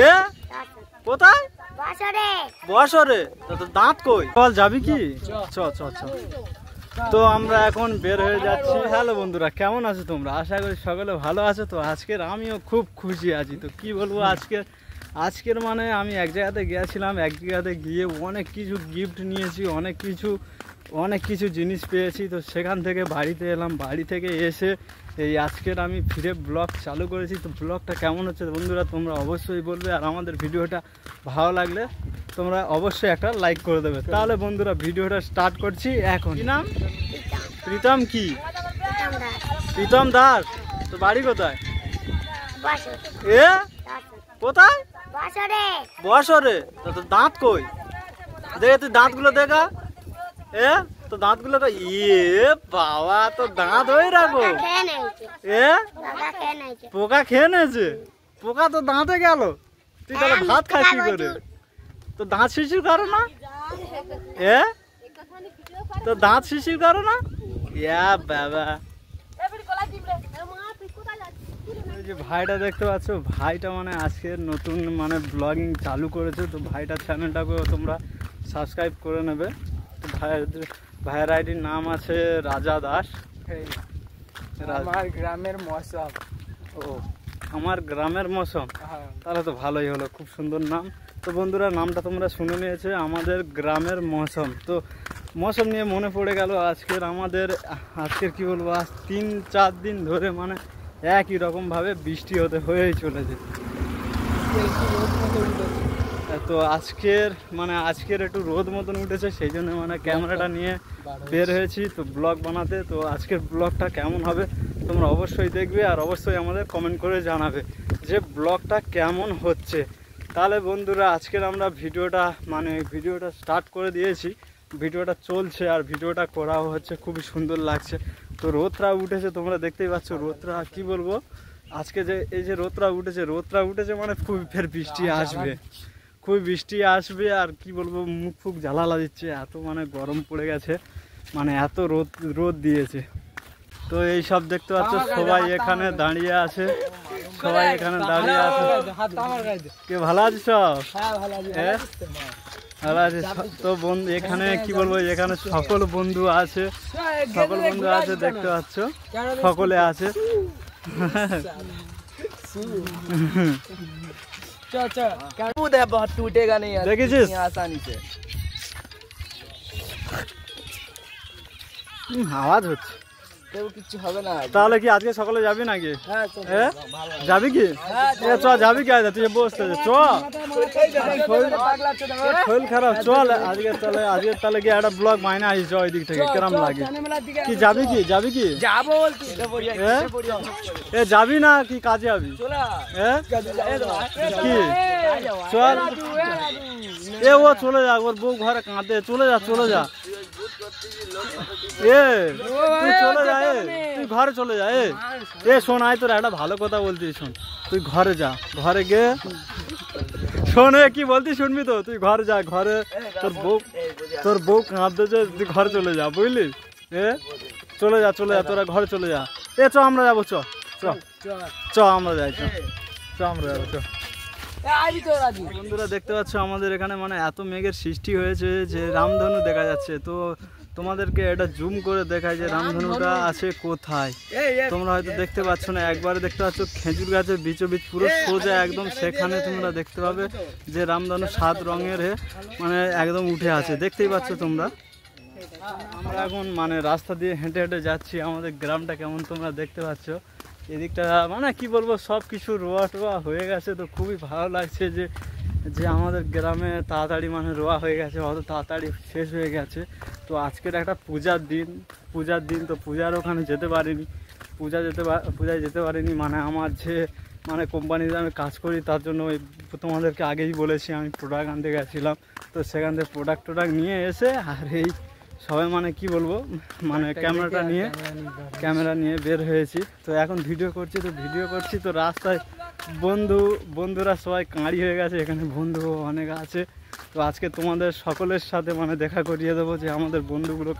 এ কোথায় বছরে দাঁত কই বল যাবি কি চ চ চ তো আমরা এখন বের হয়ে যাচ্ছি। হ্যালো বন্ধুরা, কেমন আছো তোমরা? আশা করি সকলে ভালো আছো। তো আজকের আমিও খুব খুশি আছি। তো কি বলবো, আজকের মানে আমি এক জায়গাতে গিয়েছিলাম, এক জায়গাতে গিয়ে অনেক কিছু গিফট নিয়েছি, অনেক কিছু জিনিস পেয়েছি। তো সেখান থেকে বাড়িতে এলাম, বাড়ি থেকে এসে এই আজকের আমি ফিরে ব্লগ চালু করেছি। তো ব্লগটা কেমন হচ্ছে বন্ধুরা তোমরা অবশ্যই বলবে, আর আমাদের ভিডিওটা ভালো লাগলে তোমরা অবশ্যই একটা লাইক করে দেবে। তাহলে বন্ধুরা ভিডিওটা স্টার্ট করছি এখন। কি নাম? প্রীতম। কি প্রীতম দাস? তো বাড়ি কোথায়? এ কোথায়? বছরে। তো দাঁত কই? দেখে তুই দাঁতগুলো দেখা। এ তো দাঁতগুলো তো ইয়ে বাবা, তো দাঁত হয়ে রাখো। এ পোকা খেয়ে নিয়েছে? পোকা তো দাঁতে গেল, তুই তাহলে ভাত খাস কি করে? তো দাঁত শিশির করো না? এ তো দাঁত শিশির করো না? ইয়া বাবা, যে ভাইটা দেখতে পাচ্ছ, ভাইটা মানে আজকের নতুন মানে ব্লগিং চালু করেছে। তো ভাইটার চ্যানেলটাকে তোমরা সাবস্ক্রাইব করে নেবে। তো ভাইয়ের আইডির নাম আছে রাজা দাস। আমার গ্রামের মৌসুম। ও, আমার গ্রামের মৌসুম। তাহলে তো ভালোই হলো, খুব সুন্দর নাম। তো বন্ধুরা নামটা তোমরা শুনে নিয়েছে, আমাদের গ্রামের মৌসুম। তো মৌসুম নিয়ে মনে পড়ে গেল আজকের কি বলবো, আজ 3-4 দিন ধরে মানে একই রকমভাবে বৃষ্টি হয়েই চলেছে। তো আজকের একটু রোদ মতন উঠেছে, সেই জন্য মানে ক্যামেরাটা নিয়ে বের হয়েছি তো ব্লগ বানাতে। তো আজকের ব্লগটা কেমন হবে তোমরা অবশ্যই দেখবে, আর অবশ্যই আমাদের কমেন্ট করে জানাবে যে ব্লগটা কেমন হচ্ছে। তাহলে বন্ধুরা আজকের আমরা ভিডিওটা স্টার্ট করে দিয়েছি, ভিডিওটা চলছে আর ভিডিওটা করাও হচ্ছে, খুবই সুন্দর লাগছে। তো রোদটা উঠেছে, তোমরা দেখতেই পাচ্ছ রোদটা। কি বলবো, আজকে যে এই যে রোদটা উঠেছে মানে খুব ফের বৃষ্টি আসবে, আর কি বলবো, মুখ ফুক জ্বালা দিচ্ছে, এত মানে গরম পড়ে গেছে, মানে এত রোদ দিয়েছে। তো এই সব দেখতে পাচ্ছ, সবাই এখানে দাঁড়িয়ে আছে। কে ভালো আছে? সব ভালো আছে। তো বন্ধু এখানে কি বলবো, এখানে সকল বন্ধু আছে, দেখতে পাচ্ছ সকলে আছে। দেখেছিস আওয়াজ হচ্ছে, কিছু হবে না। তাহলে কি আজকে সকালে যাবি নাকি? যাবি কি? যাবি কি? তুই বসতে শরীর খারাপ, চল আজকে তাহলে কি একটা ব্লগ মাইনে আসিস ওই দিক থেকে, কেরম লাগে? কি যাবি কি? যাবি না কি কাজে যাবি? কি চল, ও চলে যা, ওর বউ ঘরে কাঁদে, চলে যা তুই চলে যা, তুই ঘরে চলে যা। শোন, আয় তোর একটা ভালো কথা বলছি, শোন, তুই ঘরে যা, ঘরে গিয়ে শোন, কি বলতি শুনবি তো? তুই ঘরে যা, ঘরে তোর বউ কাঁদছে, তুই ঘরে চলে যা, বুঝলি? চলে যা তোরা ঘরে চলে যা। চ আমরা যাবো, আমরা যাই, আমরা যাবো, বন্ধুরা দেখতে পাচ্ছ আমাদের এখানে মানে এত মেঘের সৃষ্টি হয়েছে যে রামধনু দেখা যাচ্ছে। তো তোমাদেরকে এটা জুম করে দেখায় যে রামধনুটা আছে কোথায়। তোমরা হয়তো দেখতে পাচ্ছ না, একবারে দেখতে পাচ্ছ খেজুর গাছের বীচ পুরো সোজা একদম সেখানে তোমরা দেখতে পাবে যে রামধনু 7 রঙের মানে একদম উঠে আছে, দেখতেই পাচ্ছ তোমরা। আমরা এখন মানে রাস্তা দিয়ে হেঁটে যাচ্ছি, আমাদের গ্রামটা কেমন তোমরা দেখতে পাচ্ছ। এদিকটা মানে কি বলবো, সব কিছু রোয়া হয়ে গেছে। তো খুবই ভালো লাগছে যে আমাদের গ্রামে তাড়াতাড়ি মানে রোয়া হয়ে গেছে, অত তাড়াতাড়ি শেষ হয়ে গেছে। তো আজকের একটা পূজার দিন, তো পূজার ওখানে যেতে পারিনি, পূজায় যেতে পারিনি। মানে আমার যে মানে কোম্পানিতে আমি কাজ করি, তার জন্য তোমাদেরকে আগেই বলেছি আমি প্রোডাক্ট আনতে গেছিলাম। তো সেখান থেকে প্রোডাক্ট নিয়ে এসে আর এই সবাই মানে কি বলবো, মানে ক্যামেরা নিয়ে বের হয়েছি। তো এখন ভিডিও করছি। তো রাস্তায় বন্ধুরা সবাই কাঁড়ি হয়ে গেছে, এখানে বন্ধু অনেক আছে। তো আজকে তোমাদের সকলের সাথে মানে দেখা করিয়ে দেবো যে আমাদের বন্ধুগুলো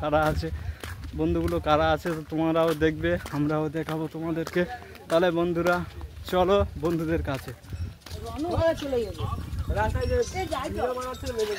কারা আছে। তো তোমরাও দেখবে, আমরাও দেখাবো তোমাদেরকে। তাহলে বন্ধুরা চলো বন্ধুদের কাছে। চলে যাবে রাস্তায় যে ভিডিও বানাচ্ছে মেরে